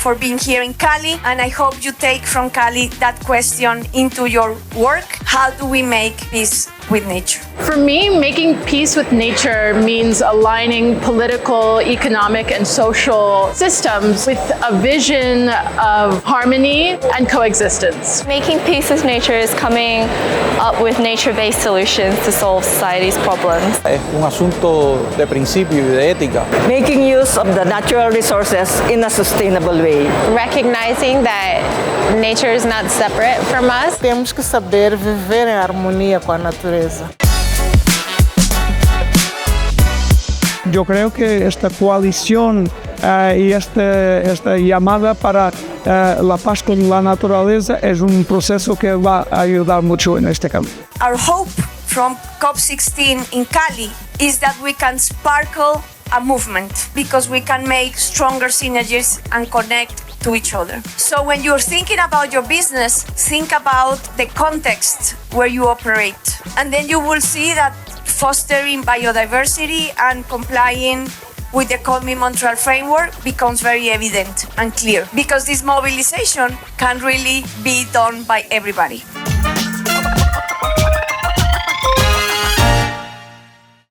for being here in Cali, and I hope you take from Cali that question into your work. How do we make peace with nature? For me, making peace with nature means aligning political, economic, and social systems with a vision of harmony and coexistence. Making peace with nature is coming up with nature-based solutions to solve society's problems. Es un asunto de principio y de ética. Making use of the natural resources in a sustainable way. Recognizing that nature is not separate from us. Temos que saber viver em harmonia com a natureza. Yo creo que esta coalición y esta llamada para la paz con la naturaleza es un proceso que va a ayudar mucho en este campo. Our hope from COP16 in Cali is that we can sparkle a movement because we can make stronger synergies and connect to each other. So when you're thinking about your business, think about the context where you operate. And then you will see that fostering biodiversity and complying with the Cómo Montreal framework becomes very evident and clear because this mobilization can really be done by everybody.